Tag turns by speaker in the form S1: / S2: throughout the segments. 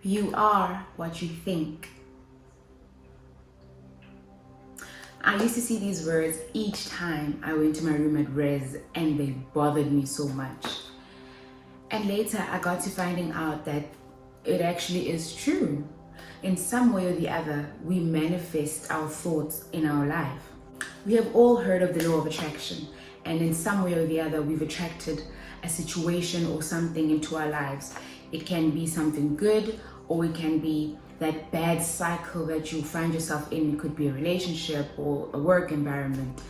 S1: You are what you think. I used to see these words each time I went to my room at res and they bothered me so much. And later I got to finding out that it actually is true. In some way or the other, we manifest our thoughts in our life. We have all heard of the law of attraction, and in some way or the other, we've attracted a situation or something into our lives. It can be something good, or it can be that bad cycle that you find yourself in. It could be a relationship or a work environment,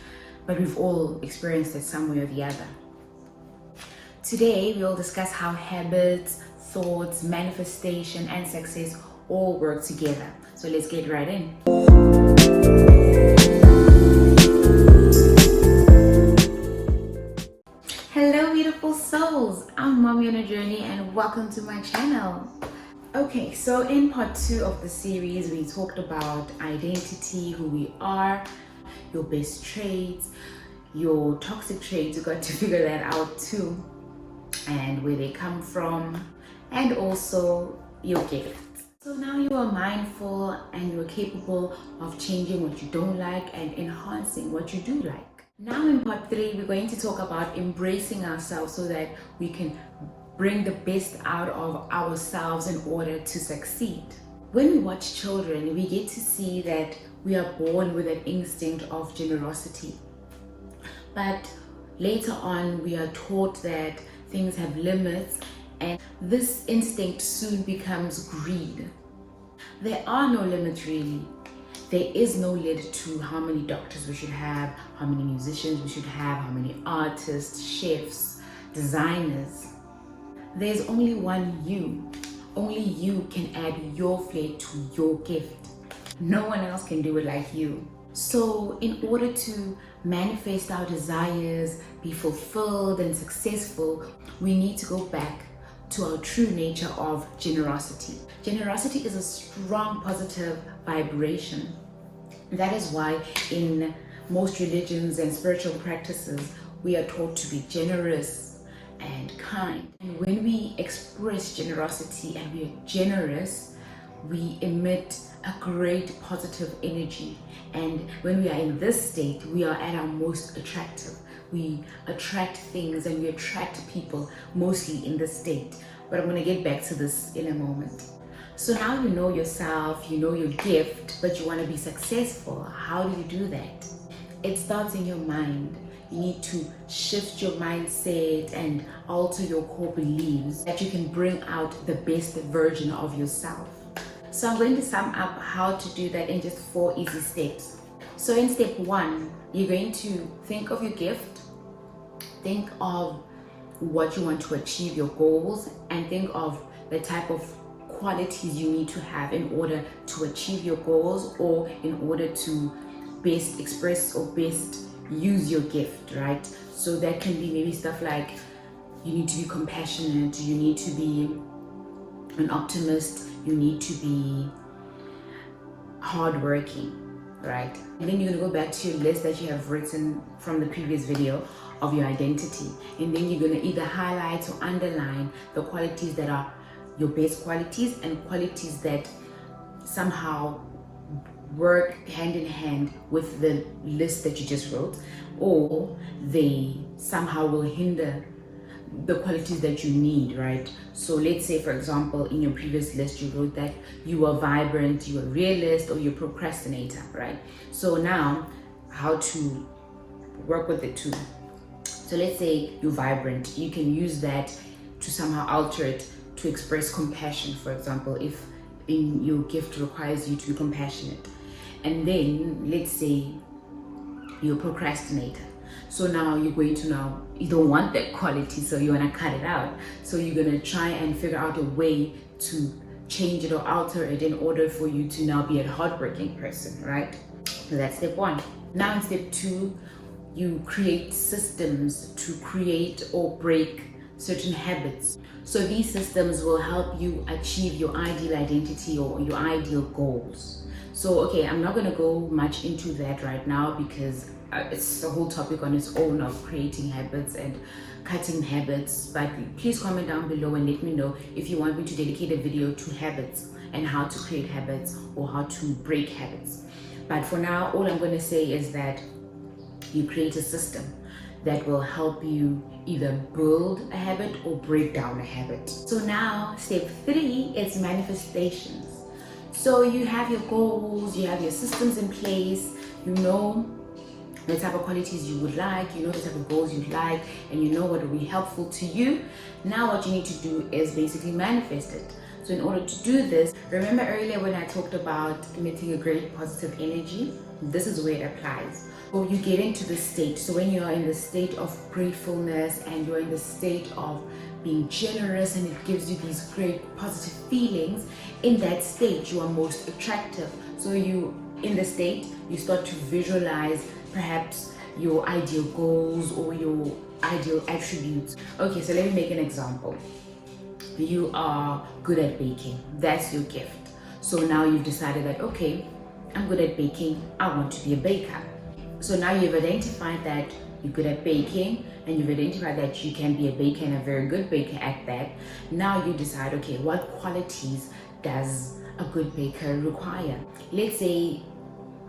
S1: but we've all experienced it some way or the other. Today, we'll discuss how habits, thoughts, manifestation, and success all work together. So let's get right in. Hello beautiful souls, I'm Mommy on a Journey and welcome to my channel. Okay, so in part 2 of the series, we talked about identity, who we are, your best traits, your toxic traits. You got to figure that out too, and where they come from, and also your gifts. So now you are mindful and you're capable of changing what you don't like and enhancing what you do like. Now in part 3, we're going to talk about embracing ourselves so that we can bring the best out of ourselves in order to succeed. When we watch children, we get to see that we are born with an instinct of generosity. But later on, we are taught that things have limits, and this instinct soon becomes greed. There are no limits really. There is no limit to how many doctors we should have, how many musicians we should have, how many artists, chefs, designers. There's only one you. Only you can add your flair to your gift. No one else can do it like you. So in order to manifest our desires, be fulfilled and successful, we need to go back to our true nature of generosity. Generosity is a strong positive vibration. That is why in most religions and spiritual practices, we are taught to be generous and kind. And when we express generosity and we are generous, we emit a great positive energy. And when we are in this state, we are at our most attractive. We attract things and we attract people mostly in this state. But I'm going to get back to this in a moment. So now you know yourself, you know your gift, but you want to be successful. How do you do that? It starts in your mind. You need to shift your mindset and alter your core beliefs that you can bring out the best version of yourself. So I'm going to sum up how to do that in just 4 easy steps. So in step 1, you're going to think of your gift, think of what you want to achieve, your goals, and think of the type of qualities you need to have in order to achieve your goals or in order to best express or best use your gift, right? So that can be maybe stuff like you need to be compassionate, you need to be an optimist, you need to be hardworking, right? And then you're gonna go back to your list that you have written from the previous video of your identity, and then you're gonna either highlight or underline the qualities that are your best qualities and qualities that somehow work hand in hand with the list that you just wrote, or they somehow will hinder the qualities that you need, right? So let's say, for example, in your previous list, you wrote that you are vibrant, you are realist, or you're procrastinator, right? So now, how to work with the two. So let's say you're vibrant. You can use that to somehow alter it to express compassion, for example, if in your gift requires you to be compassionate. And then let's say you're a procrastinator. So now you're going to you don't want that quality, so you want to cut it out. So you're going to try and figure out a way to change it or alter it in order for you to now be a hardworking person, right? So that's step 1. Now in step 2, you create systems to create or break certain habits. So these systems will help you achieve your ideal identity or your ideal goals. So okay, I'm not going to go much into that right now because it's a whole topic on its own of creating habits and cutting habits. But please comment down below and let me know if you want me to dedicate a video to habits and how to create habits or how to break habits. But for now, all I'm going to say is that you create a system that will help you either build a habit or break down a habit. So now step 3 is manifestations. So you have your goals, you have your systems in place, you know the type of qualities you would like, you know the type of goals you'd like, and you know what will be helpful to you. Now what you need to do is basically manifest it. So in order to do this, remember earlier when I talked about emitting a great positive energy? This is where it applies. So you get into the state. So when you are in the state of gratefulness and you're in the state of being generous and it gives you these great positive feelings, in that state you are most attractive. So you, in the state, you start to visualize perhaps your ideal goals or your ideal attributes. Okay, so let me make an example. You are good at baking. That's your gift. So now you've decided that, okay, I'm good at baking. I want to be a baker. So now you've identified that you're good at baking and you've identified that you can be a baker and a very good baker at that. Now you decide, okay, what qualities does a good baker require? Let's say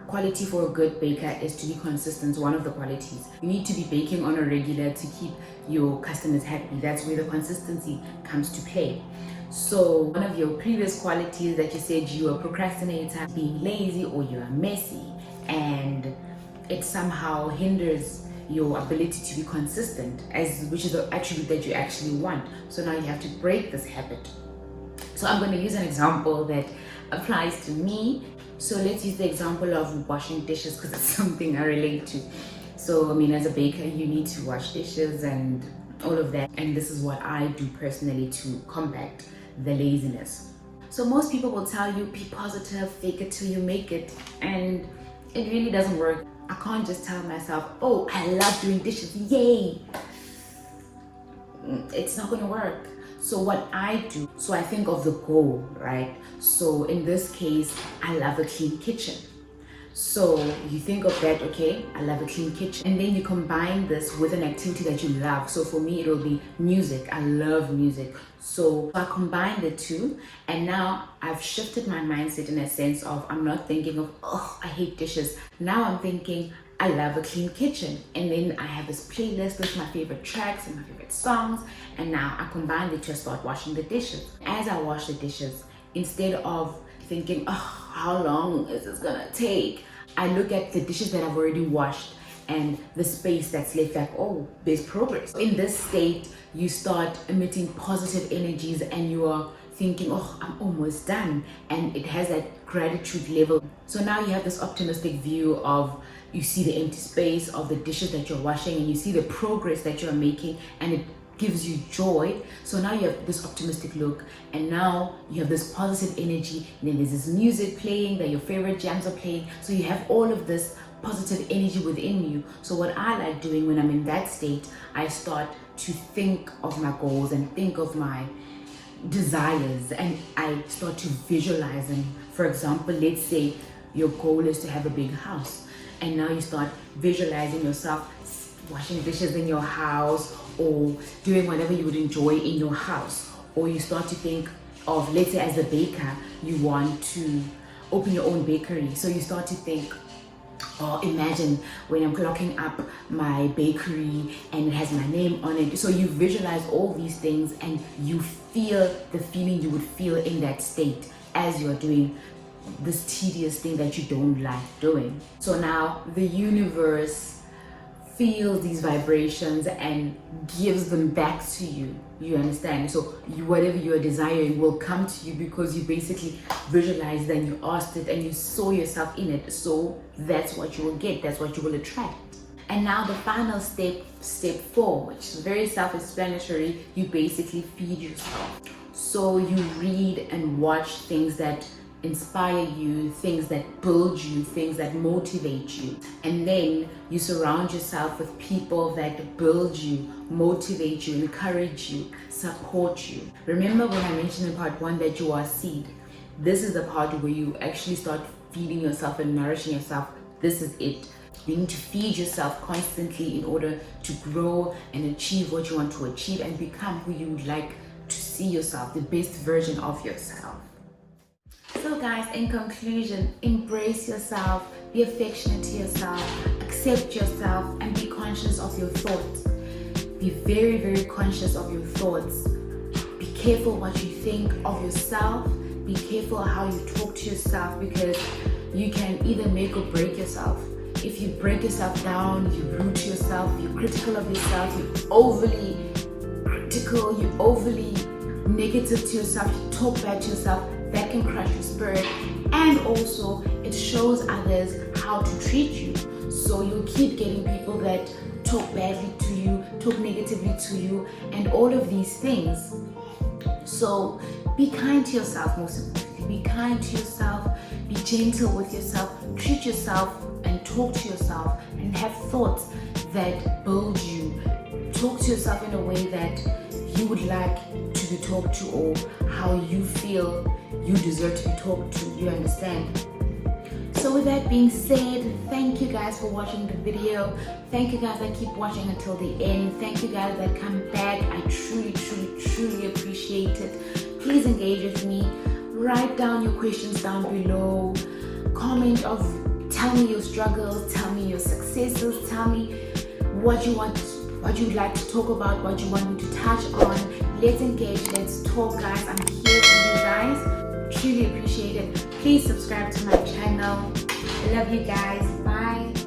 S1: quality for a good baker is to be consistent. One of the qualities, you need to be baking on a regular to keep your customers happy. That's where the consistency comes to play. So one of your previous qualities that you said you are a procrastinator, being lazy, or you are messy, and it somehow hinders your ability to be consistent, which is the attribute that you actually want. So now you have to break this habit. So I'm going to use an example that applies to me. So let's use the example of washing dishes because it's something I relate to. So I mean, as a baker, you need to wash dishes and all of that. And this is what I do personally to combat the laziness. So most people will tell you, be positive, fake it till you make it. And it really doesn't work. I can't just tell myself, oh, I love doing dishes, yay. It's not gonna work. So what I do, so I think of the goal, right? So in this case, I love a clean kitchen. So you think of that, okay, I love a clean kitchen. And then you combine this with an activity that you love. So for me, it'll be music. I love music. So I combine the two, and now I've shifted my mindset in a sense of I'm not thinking of, oh, I hate dishes. Now I'm thinking, I love a clean kitchen. And then I have this playlist with my favorite tracks and my favorite songs. And now I combine the two to start washing the dishes. As I wash the dishes, instead of thinking, oh, how long is this gonna take? I look at the dishes that I've already washed and the space that's left, like, oh, there's progress. In this state, you start emitting positive energies and you are thinking, oh, I'm almost done. And it has that gratitude level. So now you have this optimistic view of, you see the empty space of the dishes that you're washing and you see the progress that you're making, and it gives you joy. So now you have this optimistic look, and now you have this positive energy, and then there's this music playing that your favorite jams are playing. So you have all of this positive energy within you. So what I like doing when I'm in that state, I start to think of my goals and think of my desires, and I start to visualize them. For example, let's say your goal is to have a big house, and now you start visualizing yourself washing dishes in your house or doing whatever you would enjoy in your house. Or you start to think of, let's say as a baker, you want to open your own bakery. So you start to think, or imagine when I'm clocking up my bakery and it has my name on it. So you visualize all these things and you feel the feeling you would feel in that state as you're doing this tedious thing that you don't like doing. So now the universe feels these vibrations and gives them back to you. You understand? So whatever you are desiring will come to you because you basically visualized and you asked it and you saw yourself in it. So that's what you will get. That's what you will attract. And now the final step, step 4, which is very self-explanatory. You basically feed yourself. So you read and watch things that inspire you, things that build you, things that motivate you. And then you surround yourself with people that build you, motivate you, encourage you, support you. Remember when I mentioned in part 1 that you are a seed? This is the part where you actually start feeding yourself and nourishing yourself. This is it. You need to feed yourself constantly in order to grow and achieve what you want to achieve and become who you would like to see yourself, the best version of yourself. So guys, in conclusion, embrace yourself, be affectionate to yourself, accept yourself, and be conscious of your thoughts. Be very, very conscious of your thoughts. Be careful what you think of yourself. Be careful how you talk to yourself, because you can either make or break yourself. If you break yourself down, you're rude to yourself, you're critical of yourself, you're overly critical, you're overly negative to yourself, you talk bad to yourself, that can crush your spirit. And also it shows others how to treat you. So you'll keep getting people that talk badly to you, talk negatively to you, and all of these things. So be kind to yourself, most importantly. Be kind to yourself, be gentle with yourself, treat yourself and talk to yourself, and have thoughts that build you. Talk to yourself in a way that you would like to be talked to, or how you feel you deserve to be talked to. You understand? So with that being said, thank you guys for watching the video. Thank you guys that keep watching until the end. Thank you guys that come back. I truly, truly, truly appreciate it. Please engage with me. Write down your questions down below. Comment of, tell me your struggles, tell me your successes, tell me what you want, what you'd like to talk about, what you want me to touch on. Let's engage, let's talk, guys. I'm here for you guys. Truly appreciate it. Please subscribe to my channel. I love you guys. Bye.